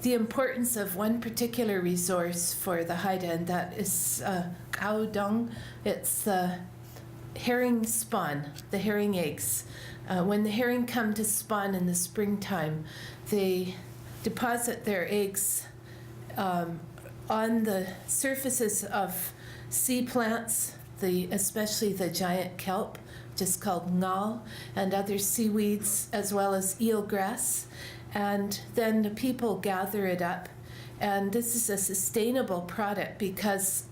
the importance of one particular resource for the Haida, and that is cow dung. It's the herring spawn, the herring eggs. When the herring come to spawn in the springtime, they deposit their eggs on the surfaces of sea plants, especially the giant kelp, which is called ngal, and other seaweeds, as well as eelgrass. And then the people gather it up. And this is a sustainable product because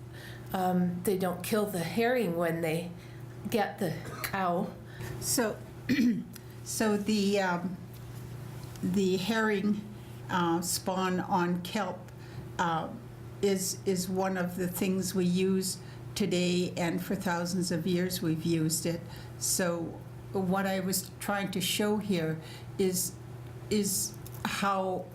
they don't kill the herring when they get the cow. So the herring spawn on kelp is one of the things we use today, and for thousands of years we've used it. So what I was trying to show here is how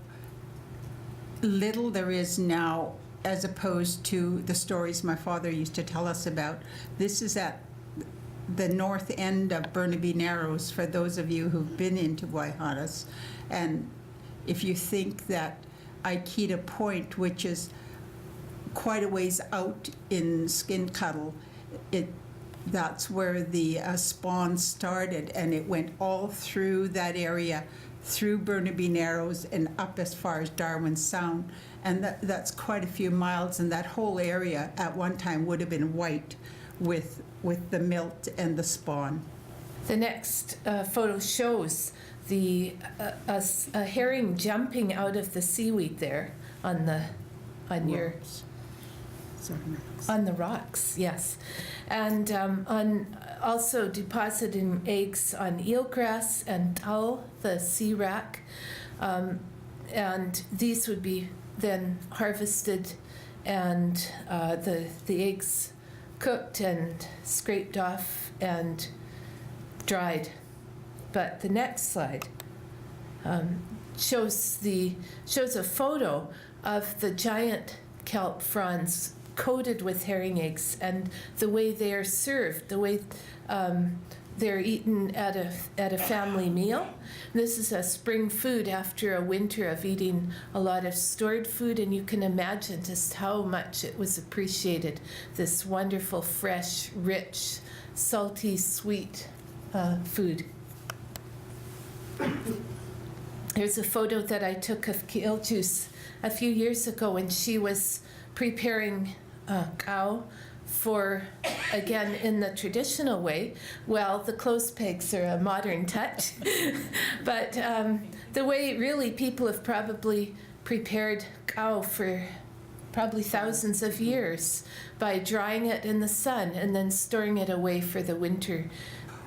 little there is now as opposed to the stories my father used to tell us about. This is at the north end of Burnaby Narrows, for those of you who've been into Gwaii Haanas. And if you think that Aikita Point, which is quite a ways out in Skincuddle, that's where the spawn started, and it went all through that area, through Burnaby Narrows and up as far as Darwin Sound. And that's quite a few miles, and that whole area at one time would have been white with the milt and the spawn. The next photo shows a herring jumping out of the seaweed there on the rocks, yes, and also depositing eggs on eelgrass and tull, the sea wrack, and these would be then harvested, and the eggs cooked and scraped off and dried. But the next slide shows a photo of the giant kelp fronds coated with herring eggs, and the way they are served, the way they're eaten at a family meal. This is a spring food after a winter of eating a lot of stored food, and you can imagine just how much it was appreciated, this wonderful, fresh, rich, salty, sweet food. Here's a photo that I took of kale juice a few years ago when she was preparing cow for, again, in the traditional way. Well, the clothes pegs are a modern touch, but the way really people have probably prepared cow for probably thousands of years by drying it in the sun and then storing it away for the winter.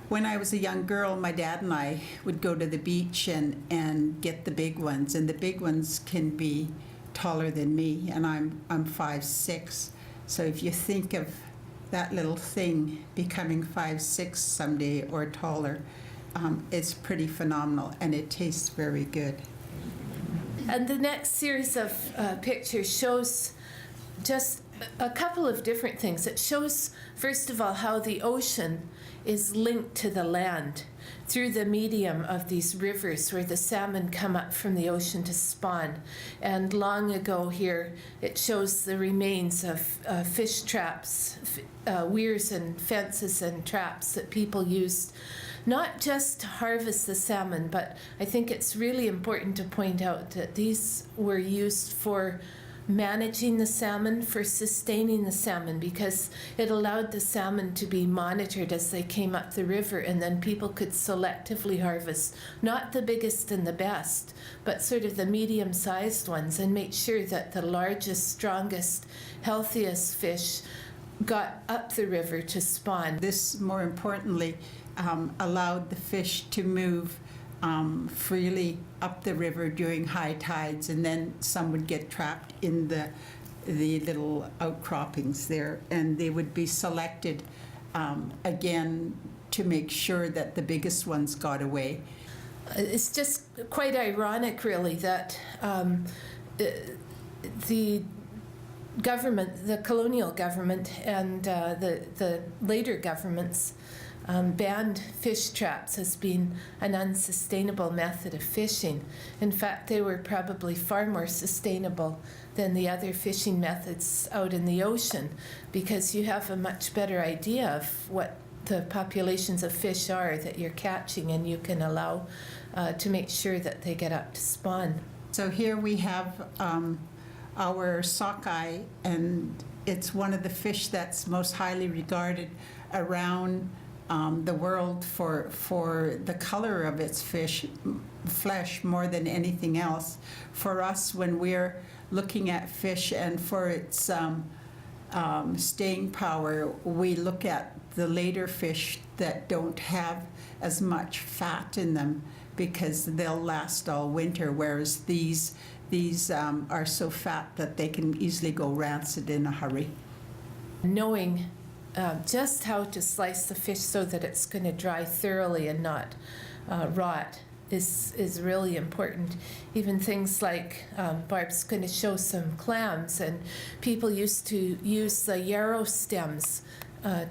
When I was a young girl, my dad and I would go to the beach and get the big ones, and the big ones can be taller than me, and I'm 5'6". So if you think of that little thing becoming 5'6" someday or taller, it's pretty phenomenal, and it tastes very good. And the next series of pictures shows just a couple of different things. It shows, first of all, how the ocean is linked to the land through the medium of these rivers where the salmon come up from the ocean to spawn. And long ago here, it shows the remains of fish traps, weirs and fences and traps that people used, not just to harvest the salmon, but I think it's really important to point out that these were used for managing the salmon, for sustaining the salmon, because it allowed the salmon to be monitored as they came up the river, and then people could selectively harvest, not the biggest and the best, but sort of the medium-sized ones, and make sure that the largest, strongest, healthiest fish got up the river to spawn. This, more importantly, allowed the fish to move freely up the river during high tides, and then some would get trapped in the little outcroppings there, and they would be selected again to make sure that the biggest ones got away. It's just quite ironic, really, that the government, the colonial government, and the later governments banned fish traps as being an unsustainable method of fishing. In fact, they were probably far more sustainable than the other fishing methods out in the ocean, because you have a much better idea of what the populations of fish are that you're catching, and you can allow to make sure that they get up to spawn. So here we have our sockeye, and it's one of the fish that's most highly regarded around the world for the color of its flesh more than anything else. For us, when we're looking at fish and for its staying power, we look at the later fish that don't have as much fat in them, because they'll last all winter, whereas these are so fat that they can easily go rancid in a hurry. Knowing just how to slice the fish so that it's going to dry thoroughly and not rot is really important. Even things like Barb's going to show some clams, and people used to use the yarrow stems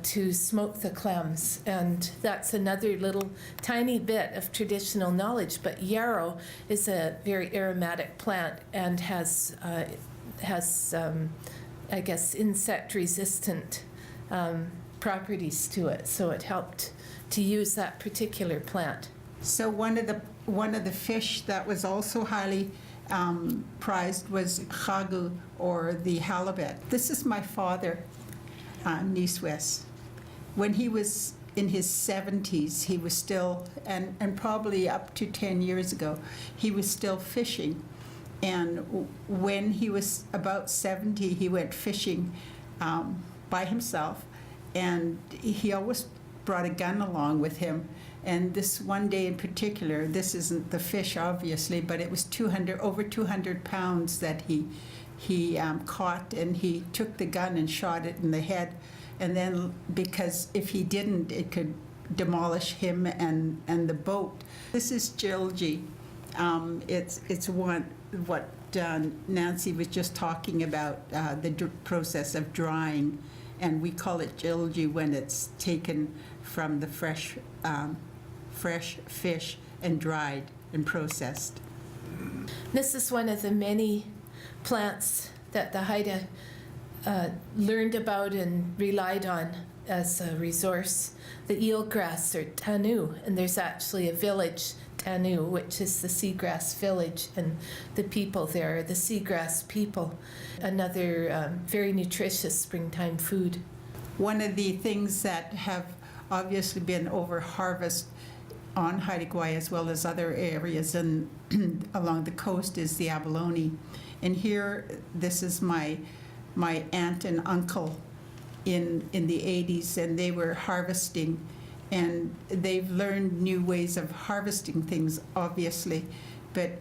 to smoke the clams, and that's another little tiny bit of traditional knowledge. But yarrow is a very aromatic plant and has I guess, insect-resistant properties to it, so it helped to use that particular plant. So one of the fish that was also highly prized was chagu, or the halibut. This is my father, Niswes. When he was in his 70s, he was still, and probably up to 10 years ago, he was still fishing. And when he was about 70, he went fishing by himself, and he always brought a gun along with him. And this one day in particular, this isn't the fish obviously, but it was over 200 pounds that he caught, and he took the gun and shot it in the head. And then, because if he didn't, it could demolish him and the boat. This is Jilji. It's what Nancy was just talking about, the process of drying, and we call it Jilji when it's taken from the fresh fish and dried and processed. This is one of the many plants that the Haida learned about and relied on as a resource. The eelgrass, or tanu, and there's actually a village, Tanu, which is the seagrass village, and the people there are the seagrass people. Another very nutritious springtime food. One of the things that have obviously been over harvest on Haida Gwaii as well as other areas and along the coast is the abalone. And here, this is my aunt and uncle in the 80s, and they were harvesting, and they've learned new ways of harvesting things, obviously. But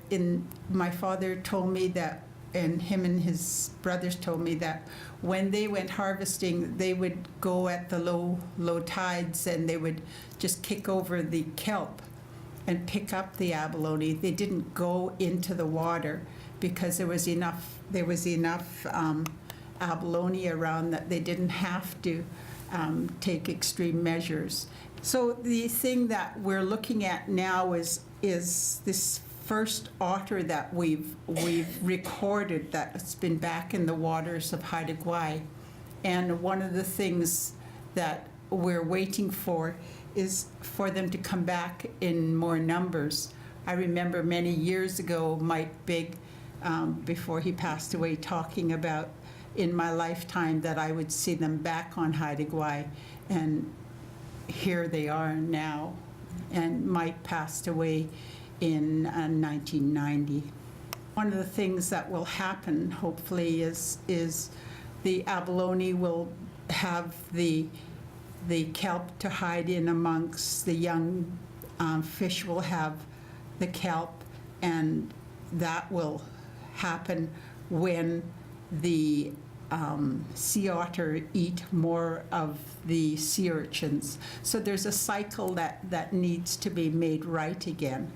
my father told me that, and him and his brothers told me that when they went harvesting, they would go at the low tides, and they would just kick over the kelp and pick up the abalone. They didn't go into the water because there was enough abalone around that they didn't have to take extreme measures. So the thing that we're looking at now is this first otter that we've recorded that's been back in the waters of Haida Gwaii. And one of the things that we're waiting for is for them to come back in more numbers. I remember many years ago Mike Big, before he passed away, talking about in my lifetime that I would see them back on Haida Gwaii, and here they are now. And Mike passed away in 1990. One of the things that will happen, hopefully, is the abalone will have the kelp to hide in amongst. The young fish will have the kelp, and that will happen when the sea otter eat more of the sea urchins. So there's a cycle that needs to be made right again.